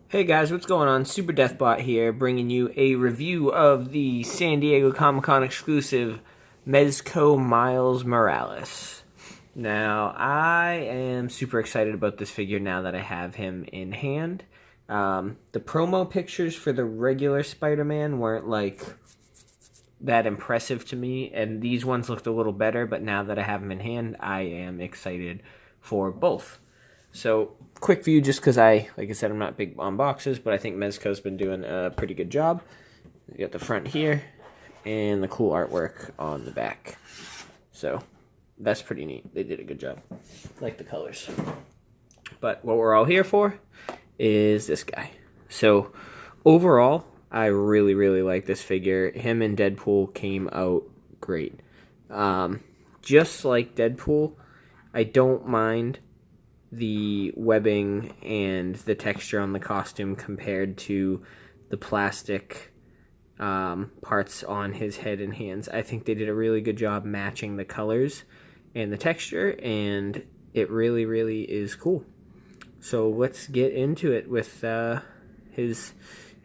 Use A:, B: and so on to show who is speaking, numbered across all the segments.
A: Hey guys, what's going on? Super Deathbot here, bringing you a review of the San Diego Comic-Con exclusive Mezco Miles Morales. Now, I am super excited about this figure now that I have him in hand. The promo pictures for the regular Spider-Man weren't like that impressive to me, and these ones looked a little better, but now that I have him in hand, I am excited for both. So, quick view just because like I said, I'm not big on boxes, but I think Mezco's been doing a pretty good job. You got the front here, and the cool artwork on the back. So, that's pretty neat. They did a good job. Like the colors. But what we're all here for is this guy. So, overall, I really, really like this figure. Him and Deadpool came out great. Just like Deadpool, I don't mind the webbing and the texture on the costume compared to the plastic parts on his head and hands. I think they did a really good job matching the colors and the texture, and it really, really is cool. So let's get into it with his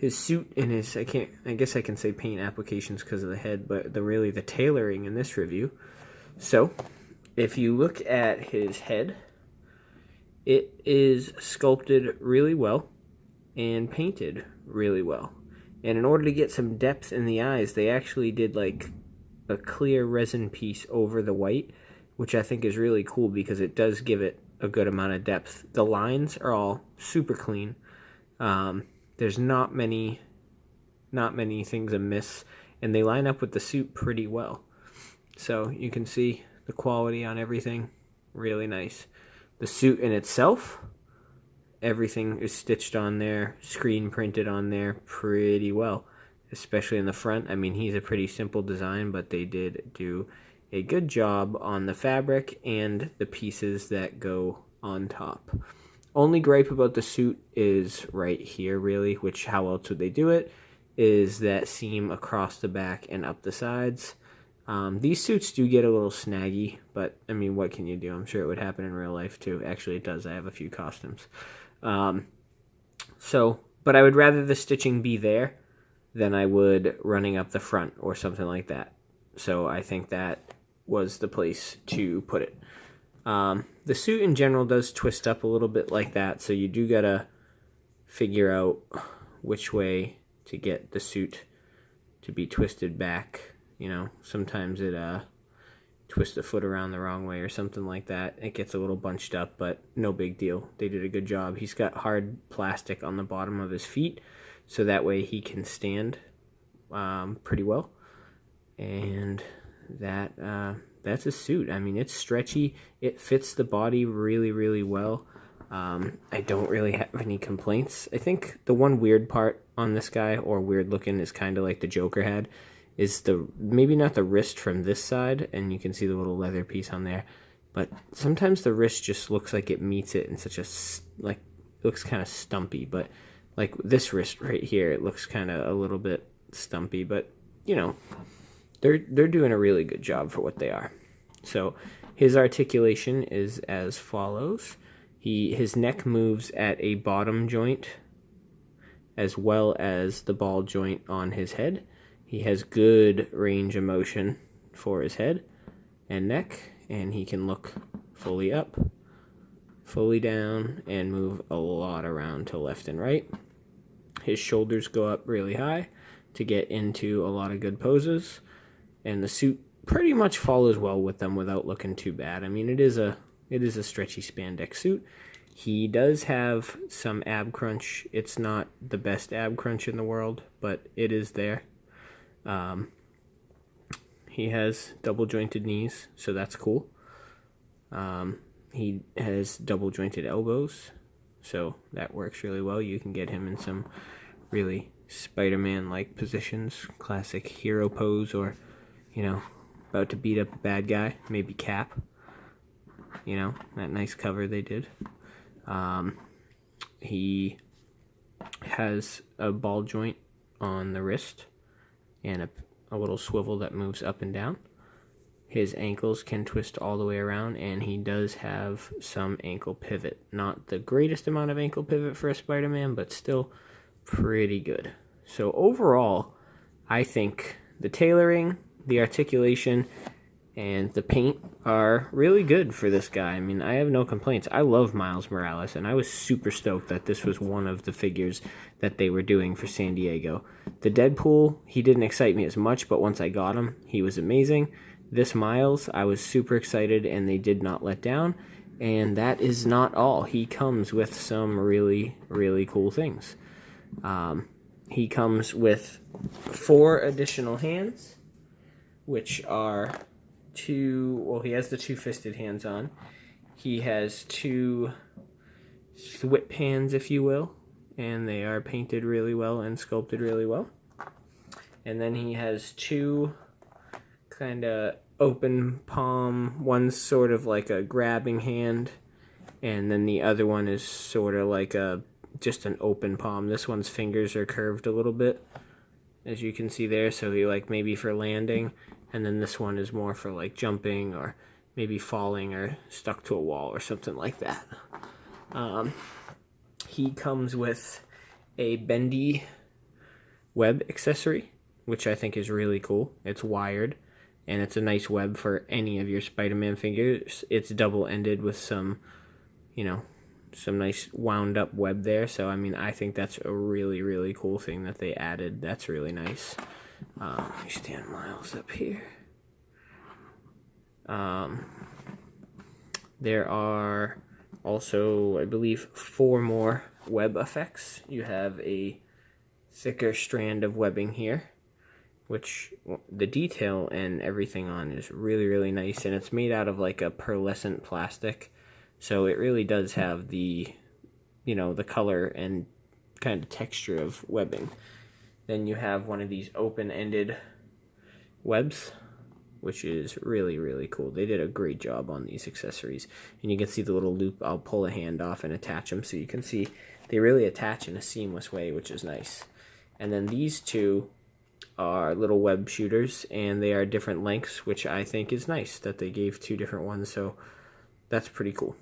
A: suit and his, I guess I can say paint applications because of the head, but the tailoring in this review. So if you look at his head, it is sculpted really well and painted really well. And in order to get some depth in the eyes, they actually did like a clear resin piece over the white, which I think is really cool because it does give it a good amount of depth. The lines are all super clean. There's not many things amiss, and they line up with the suit pretty well. So you can see the quality on everything, really nice. The suit in itself, everything is stitched on there, screen printed on there pretty well, especially in the front. I mean, he's a pretty simple design, but they did do a good job on the fabric and the pieces that go on top. Only gripe about the suit is right here, really, which how else would they do it, is that seam across the back and up the sides. These suits do get a little snaggy, but, I mean, what can you do? I'm sure it would happen in real life, too. Actually, it does. I have a few costumes. But I would rather the stitching be there than I would running up the front or something like that. So I think that was the place to put it. The suit in general does twist up a little bit like that, so you do gotta figure out which way to get the suit to be twisted back. You know, sometimes it twists the foot around the wrong way or something like that. It gets a little bunched up, but no big deal. They did a good job. He's got hard plastic on the bottom of his feet, so that way he can stand pretty well. And that's a suit. I mean, it's stretchy. It fits the body really, really well. I don't really have any complaints. I think the one weird part on this guy, or weird looking, is kind of like the Joker had, is maybe not the wrist from this side, and you can see the little leather piece on there, but sometimes the wrist just looks like it meets it in such a, like, it looks kind of stumpy, but like this wrist right here, it looks kind of a little bit stumpy, but, you know, they're doing a really good job for what they are. So his articulation is as follows. His neck moves at a bottom joint as well as the ball joint on his head. He has good range of motion for his head and neck, and he can look fully up, fully down, and move a lot around to left and right. His shoulders go up really high to get into a lot of good poses, and the suit pretty much follows well with them without looking too bad. I mean, it is a stretchy spandex suit. He does have some ab crunch. It's not the best ab crunch in the world, but it is there. He has double jointed knees, so that's cool. He has double jointed elbows, so that works really well. You can get him in some really Spider-Man-like positions, classic hero pose, or, you know, about to beat up a bad guy, maybe Cap. You know, that nice cover they did. He has a ball joint on the wrist and a little swivel that moves up and down. his ankles can twist all the way around, and he does have some ankle pivot. Not the greatest amount of ankle pivot for a Spider-Man, but still pretty good. So overall, I think the tailoring, the articulation, and the paint are really good for this guy. I mean, I have no complaints. I love Miles Morales, and I was super stoked that this was one of the figures that they were doing for San Diego. The Deadpool, he didn't excite me as much, but once I got him, he was amazing. This Miles, I was super excited, and they did not let down. And that is not all. He comes with some really, really cool things. He comes with 4 additional hands, which are he has the 2-fisted hands on. He has 2 thwip hands, if you will, and they are painted really well and sculpted really well. And then he has 2 kind of open palm. One's sort of like a grabbing hand, and then the other one is sort of like just an open palm. This one's fingers are curved a little bit, as you can see there, so he like maybe for landing, and then this one is more for like jumping or maybe falling or stuck to a wall or something like that. He comes with a bendy web accessory, which I think is really cool. It's wired, and it's a nice web for any of your Spider-Man figures. It's double-ended with some, some nice wound-up web there. So, I mean, I think that's a really, really cool thing that they added. That's really nice. Let me stand Miles up here. There are also, I believe, 4 more web effects. You have a thicker strand of webbing here, which the detail and everything on is really, really nice, and it's made out of like a pearlescent plastic, so it really does have the, the color and kind of texture of webbing. Then you have one of these open-ended webs, which is really, really cool. They did a great job on these accessories. And you can see the little loop. I'll pull a hand off and attach them, so you can see they really attach in a seamless way, which is nice. And then these 2 are little web shooters, and they are different lengths, which I think is nice that they gave 2 different ones, so that's pretty cool.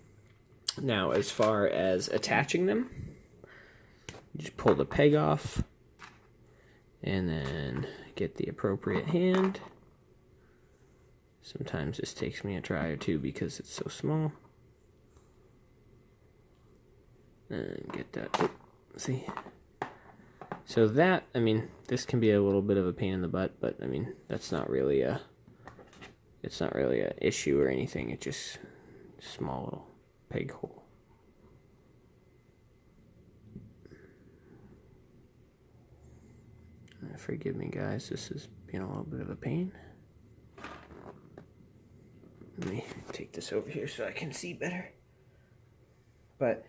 A: Now, as far as attaching them, you just pull the peg off, and then get the appropriate hand. Sometimes this takes me a try or 2 because it's so small. And get that, see? So that, I mean, this can be a little bit of a pain in the butt, but I mean, that's not really it's not really an issue or anything. It's just a small little peg hole. Forgive me, guys, this is being a little bit of a pain. Let me take this over here so I can see better. But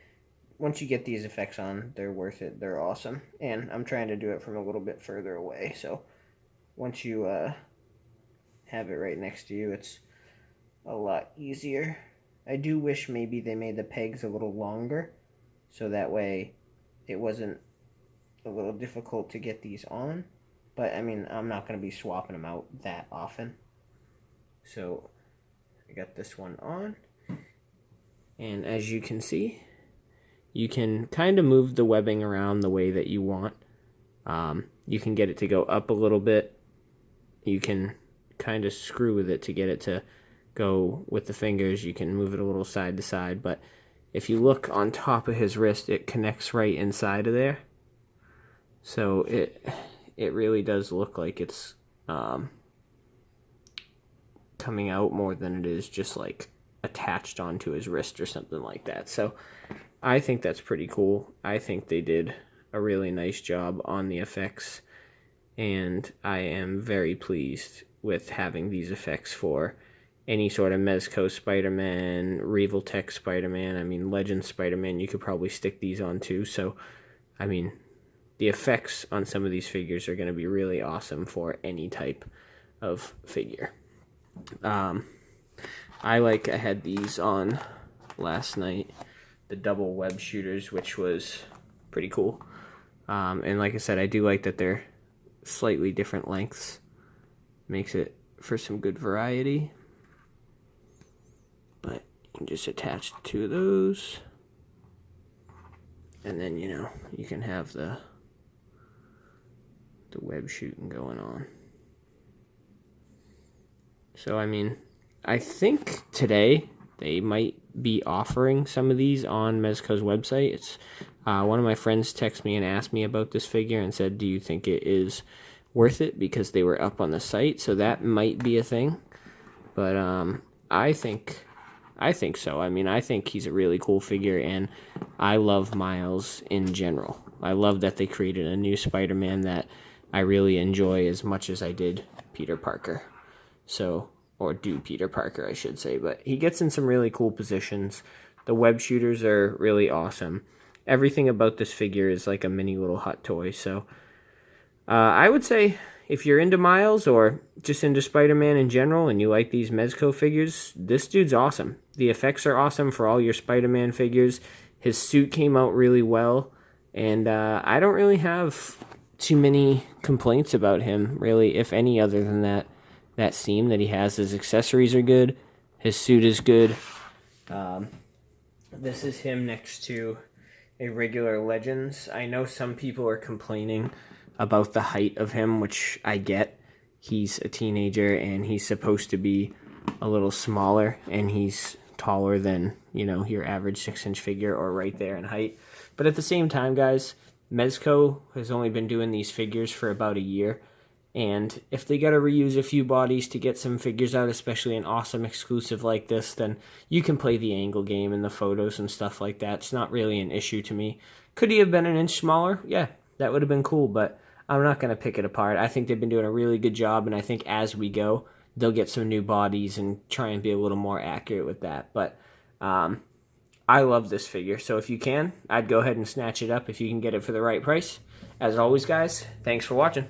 A: once you get these effects on, they're worth it. They're awesome. And I'm trying to do it from a little bit further away. So once you have it right next to you, it's a lot easier. I do wish maybe they made the pegs a little longer, so that way it wasn't a little difficult to get these on. But I mean, I'm not going to be swapping them out that often. So I got this one on, and as you can see, you can kind of move the webbing around the way that you want. You can get it to go up a little bit. You can kind of screw with it to get it to go with the fingers. You can move it a little side to side, but if you look on top of his wrist, it connects right inside of there. So it really does look like it's coming out more than it is just like attached onto his wrist or something like that. So I think that's pretty cool. I think they did a really nice job on the effects, and I am very pleased with having these effects for any sort of Mezco Spider-Man, Revoltech Spider-Man, I mean Legend Spider-Man, you could probably stick these on too. So I mean, the effects on some of these figures are going to be really awesome for any type of figure. I had these on last night, the double web shooters, which was pretty cool. And like I said, I do like that they're slightly different lengths. Makes it for some good variety. can just attach the two of those. And then, you know, you can have the web shooting going on. So, I mean, I think today they might be offering some of these on Mezco's website. It's one of my friends texted me and asked me about this figure and said, do you think it is worth it, because they were up on the site? So that might be a thing. But I think so. I mean, I think he's a really cool figure, and I love Miles in general. I love that they created a new Spider-Man that I really enjoy as much as I did Peter Parker. So, or do Peter Parker, I should say. But he gets in some really cool positions. The web shooters are really awesome. Everything about this figure is like a mini little hot toy. So, I would say if you're into Miles or just into Spider-Man in general and you like these Mezco figures, this dude's awesome. The effects are awesome for all your Spider-Man figures. His suit came out really well. And I don't really have too many complaints about him, really, if any, other than that seam that he has. His accessories are good. His suit is good. This is him next to a regular Legends. I know some people are complaining about the height of him, which I get. He's a teenager and he's supposed to be a little smaller, and he's taller than, you know, your average 6-inch figure or right there in height. But at the same time, guys, Mezco has only been doing these figures for about a year, and if they got to reuse a few bodies to get some figures out, especially an awesome exclusive like this, then you can play the angle game and the photos and stuff like that. It's not really an issue to me. Could he have been an inch smaller? Yeah, that would have been cool, but I'm not going to pick it apart. I think they've been doing a really good job, and I think as we go, they'll get some new bodies and try and be a little more accurate with that. But I love this figure, so if you can, I'd go ahead and snatch it up if you can get it for the right price. As always, guys, thanks for watching.